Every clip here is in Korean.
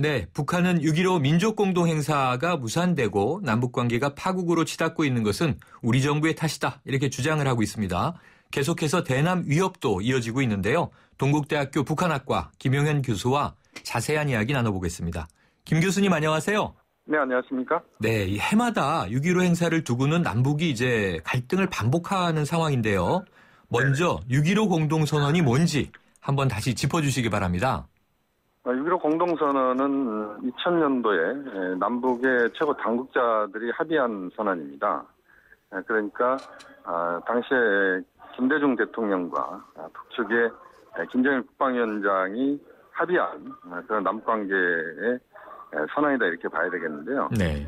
네, 북한은 6.15 민족공동행사가 무산되고 남북관계가 파국으로 치닫고 있는 것은 우리 정부의 탓이다 이렇게 주장을 하고 있습니다. 계속해서 대남 위협도 이어지고 있는데요. 동국대학교 북한학과 김용현 교수와 자세한 이야기 나눠보겠습니다. 김 교수님 안녕하세요. 네, 안녕하십니까? 네, 이 해마다 6.15 행사를 두고는 남북이 이제 갈등을 반복하는 상황인데요. 먼저 6.15 공동선언이 뭔지 한번 다시 짚어주시기 바랍니다. 6.15 공동선언은 2000년도에 남북의 최고 당국자들이 합의한 선언입니다. 그러니까 당시에 김대중 대통령과 북측의 김정일 국방위원장이 합의한 그런 남북관계의 선언이다 이렇게 봐야 되겠는데요. 네.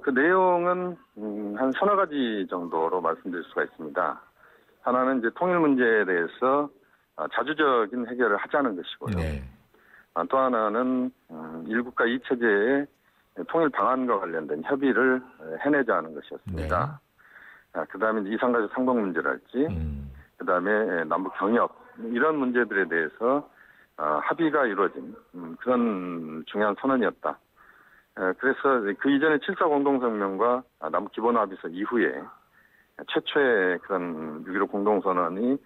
그 내용은 한 서너 가지 정도로 말씀드릴 수가 있습니다. 하나는 이제 통일 문제에 대해서 자주적인 해결을 하자는 것이고요. 네. 또 하나는 1국가 2체제의 통일 방안과 관련된 협의를 해내자는 것이었습니다. 네. 그다음에 이산가족 상봉 문제랄지, 그다음에 남북 경협 이런 문제들에 대해서 합의가 이루어진 그런 중요한 선언이었다. 그래서 그 이전에 7.4 공동성명과 남북 기본합의서 이후에 최초의 그런 6.15 공동선언이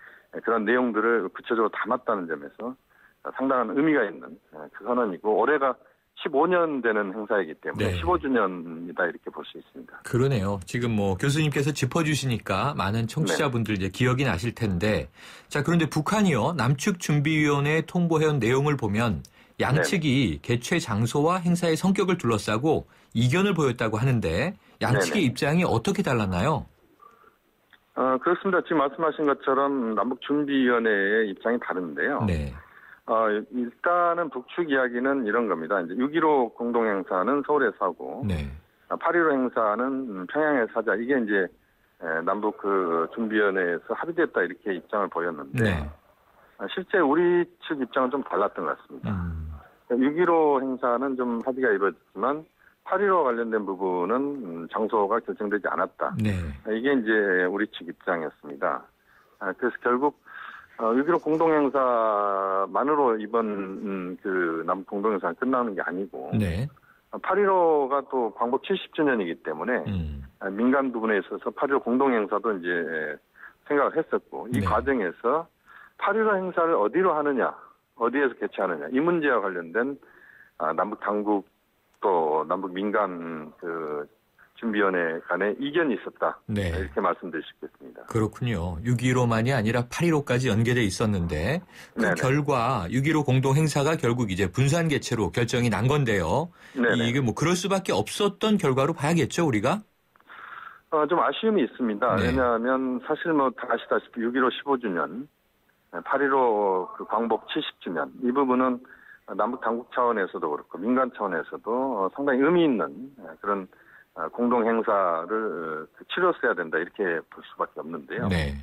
그런 내용들을 구체적으로 담았다는 점에서 상당한 의미가 있는 그 선언이고 올해가 15년 되는 행사이기 때문에 네. 15주년이다 이렇게 볼 수 있습니다. 그러네요. 지금 뭐 교수님께서 짚어주시니까 많은 청취자분들 이제 기억이 나실 텐데, 자 그런데 북한이요 남측 준비위원회에 통보해온 내용을 보면 양측이 개최 장소와 행사의 성격을 둘러싸고 이견을 보였다고 하는데 양측의 입장이 어떻게 달랐나요? 그렇습니다. 지금 말씀하신 것처럼 남북준비위원회의 입장이 다른데요. 네. 일단은 북측 이야기는 이런 겁니다. 이제 6.15 공동행사는 서울에서 하고, 네. 8.15 행사는 평양에서 하자. 이게 이제 남북 그 준비위원회에서 합의됐다 이렇게 입장을 보였는데, 네. 실제 우리 측 입장은 좀 달랐던 것 같습니다. 6.15 행사는 좀 합의가 이루어졌지만 8.15 관련된 부분은 장소가 결정되지 않았다. 네. 이게 이제 우리 측 입장이었습니다. 그래서 결국 6.15 공동행사만으로 이번 그 남북 공동행사가 끝나는 게 아니고, 네. 8.15가 또 광복 70주년이기 때문에 민간 부분에 있어서 8.15 공동행사도 이제 생각을 했었고, 이 네. 과정에서 8.15 행사를 어디로 하느냐, 어디에서 개최하느냐, 이 문제와 관련된 남북 당국 또 남북 민간 그 준비위원회 간에 이견이 있었다. 네. 이렇게 말씀드릴 수 있겠습니다. 그렇군요. 6.15만이 아니라 8.15까지 연계돼 있었는데 그 네네. 결과 6.15 공동행사가 결국 이제 분산 개최로 결정이 난 건데요. 네네. 이게 뭐 그럴 수밖에 없었던 결과로 봐야겠죠, 우리가? 좀 아쉬움이 있습니다. 네. 왜냐하면 사실 뭐 다 아시다시피 6.15 15주년, 8.15 그 광복 70주년 이 부분은 남북 당국 차원에서도 그렇고 민간 차원에서도 상당히 의미 있는 그런 공동 행사를 치렀어야 된다 이렇게 볼 수밖에 없는데요. 네.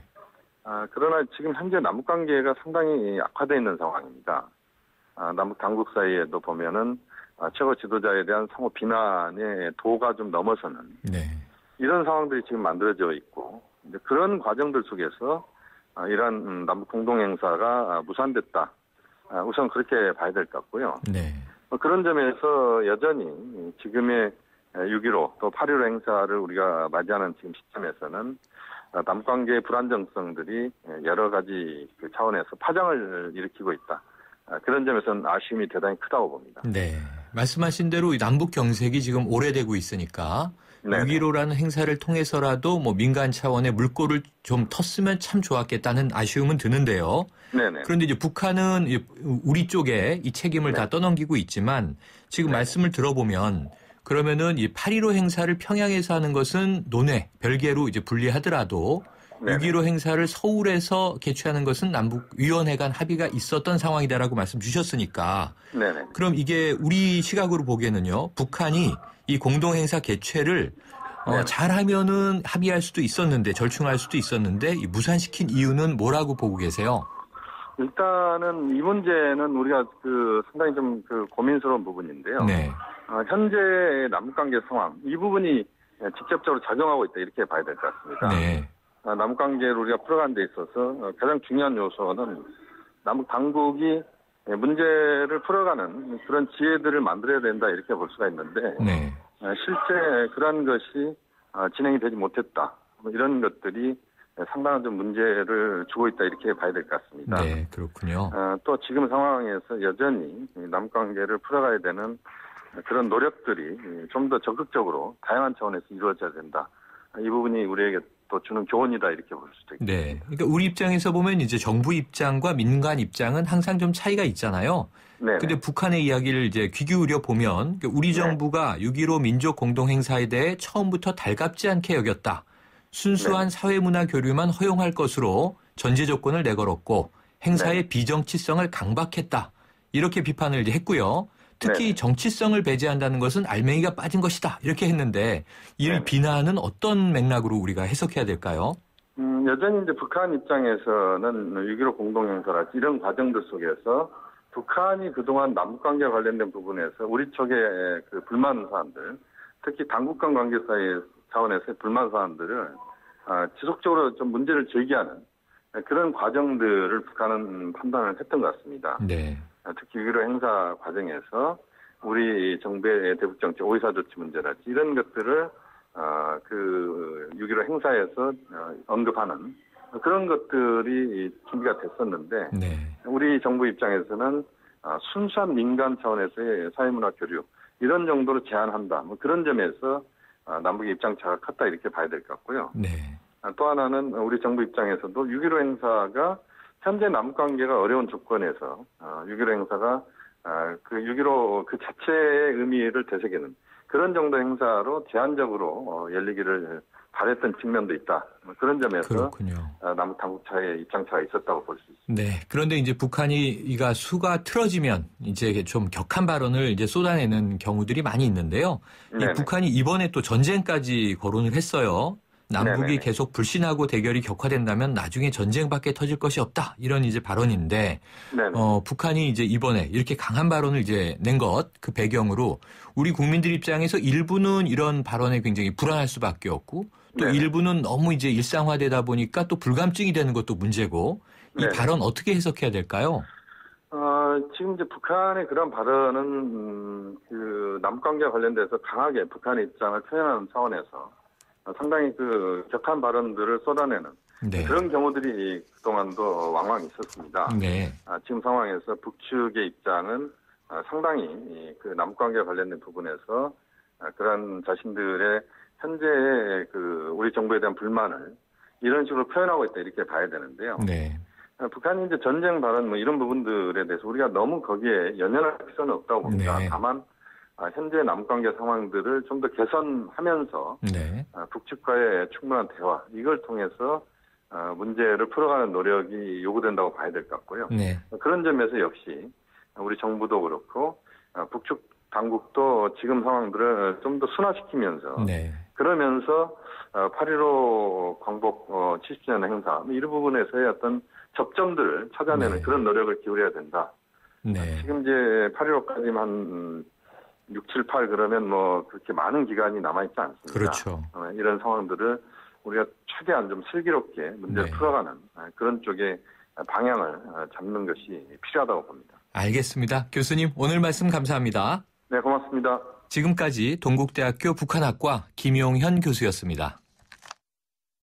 그러나 지금 현재 남북 관계가 상당히 악화되어 있는 상황입니다. 남북 당국 사이에도 보면은 최고 지도자에 대한 상호 비난의 도가 좀 넘어서는 네. 이런 상황들이 지금 만들어져 있고 이제 그런 과정들 속에서 이러한 남북 공동 행사가 무산됐다. 우선 그렇게 봐야 될 것 같고요. 네. 그런 점에서 여전히 지금의 6.15 또 8.15 행사를 우리가 맞이하는 지금 시점에서는 남북관계의 불안정성들이 여러 가지 그 차원에서 파장을 일으키고 있다. 그런 점에서는 아쉬움이 대단히 크다고 봅니다. 네. 말씀하신 대로 이 남북 경색이 지금 오래되고 있으니까 6.15라는 행사를 통해서라도 뭐 민간 차원의 물꼬를 좀 텄으면 참 좋았겠다는 아쉬움은 드는데요. 네네. 그런데 이제 북한은 우리 쪽에 이 책임을 다 떠넘기고 있지만 지금 말씀을 들어보면 그러면은 이 8.15 행사를 평양에서 하는 것은 논외, 별개로 이제 분리하더라도 6.15 행사를 서울에서 개최하는 것은 남북위원회 간 합의가 있었던 상황이다라고 말씀 주셨으니까 네네. 그럼 이게 우리 시각으로 보기에는요. 북한이 이 공동행사 개최를 잘하면은 합의할 수도 있었는데 절충할 수도 있었는데 이 무산시킨 이유는 뭐라고 보고 계세요? 일단은 이 문제는 우리가 그 상당히 좀 그 고민스러운 부분인데요. 네. 현재 남북관계 상황 이 부분이 직접적으로 작용하고 있다 이렇게 봐야 될 것 같습니다. 네. 남북관계를 우리가 풀어가는 데 있어서 가장 중요한 요소는 남북 당국이 문제를 풀어가는 그런 지혜들을 만들어야 된다 이렇게 볼 수가 있는데 네. 실제 그런 것이 진행이 되지 못했다. 이런 것들이 상당한 좀 문제를 주고 있다 이렇게 봐야 될 것 같습니다. 네, 그렇군요. 또 지금 상황에서 여전히 남관계를 풀어가야 되는 그런 노력들이 좀 더 적극적으로 다양한 차원에서 이루어져야 된다. 이 부분이 우리에게 또 주는 교훈이다 이렇게 볼 수도 있습니다. 네, 그러니까 우리 입장에서 보면 이제 정부 입장과 민간 입장은 항상 좀 차이가 있잖아요. 그런데 북한의 이야기를 이제 귀 기울여 보면 우리 정부가 6.15 민족 공동행사에 대해 처음부터 달갑지 않게 여겼다. 순수한 사회문화 교류만 허용할 것으로 전제 조건을 내걸었고 행사의 비정치성을 강박했다. 이렇게 비판을 이제 했고요. 특히 정치성을 배제한다는 것은 알맹이가 빠진 것이다. 이렇게 했는데 이 비난은 어떤 맥락으로 우리가 해석해야 될까요? 여전히 이제 북한 입장에서는 6.15 공동행사랄지 이런 과정들 속에서 북한이 그동안 남북관계와 관련된 부분에서 우리 쪽의 그 불만 사안들, 특히 당국 간 관계 사이 차원에서의 불만 사안들을 지속적으로 좀 문제를 제기하는 그런 과정들을 북한은 판단을 했던 것 같습니다. 네. 특히 6.15 행사 과정에서 우리 정부의 대북 정책, 오이사 조치 문제랄지 이런 것들을 그 6.15 행사에서 언급하는 그런 것들이 준비가 됐었는데 우리 정부 입장에서는 순수한 민간 차원에서의 사회문화 교류 이런 정도로 제한한다. 뭐 그런 점에서 남북의 입장차가 컸다 이렇게 봐야 될 것 같고요. 또 하나는 우리 정부 입장에서도 6.15 행사가 현재 남북관계가 어려운 조건에서 6.15 행사가 그 6.15 그 자체의 의미를 되새기는 그런 정도 행사로 제한적으로 열리기를 바랬던 측면도 있다. 그런 점에서 남북 당국차의 입장차가 있었다고 볼 수 있습니다. 네. 그런데 이제 북한이 이가 수가 틀어지면 이제 좀 격한 발언을 이제 쏟아내는 경우들이 많이 있는데요. 이 북한이 이번에 또 전쟁까지 거론을 했어요. 남북이 계속 불신하고 대결이 격화된다면 나중에 전쟁밖에 터질 것이 없다. 이런 이제 발언인데, 북한이 이제 이번에 이렇게 강한 발언을 이제 낸 것, 그 배경으로 우리 국민들 입장에서 일부는 이런 발언에 굉장히 불안할 수밖에 없고, 또 일부는 너무 이제 일상화되다 보니까 또 불감증이 되는 것도 문제고, 이 발언 어떻게 해석해야 될까요? 지금 이제 북한의 그런 발언은 그 남북관계와 관련돼서 강하게 북한의 입장을 표현하는 차원에서 상당히 그 격한 발언들을 쏟아내는 그런 경우들이 그동안도 왕왕 있었습니다. 지금 상황에서 북측의 입장은 상당히 그 남북관계와 관련된 부분에서 그런 자신들의 현재의 그 우리 정부에 대한 불만을 이런 식으로 표현하고 있다 이렇게 봐야 되는데요. 북한이 이제 전쟁 발언 뭐 이런 부분들에 대해서 우리가 너무 거기에 연연할 필요는 없다고 봅니다. 다만 현재 남북관계 상황들을 좀 더 개선하면서 북측과의 충분한 대화 이걸 통해서 문제를 풀어가는 노력이 요구된다고 봐야 될 것 같고요. 그런 점에서 역시 우리 정부도 그렇고 북측 당국도 지금 상황들을 좀 더 순화시키면서 그러면서 8.15 광복 70주년 행사 이런 부분에서의 어떤 접점들을 찾아내는 그런 노력을 기울여야 된다. 지금 이제 8.15까지만 6, 7, 8 그러면 뭐 그렇게 많은 기간이 남아있지 않습니다. 이런 상황들을 우리가 최대한 좀 슬기롭게 문제를 풀어가는 그런 쪽의 방향을 잡는 것이 필요하다고 봅니다. 알겠습니다. 교수님 오늘 말씀 감사합니다. 네, 고맙습니다. 지금까지 동국대학교 북한학과 김용현 교수였습니다.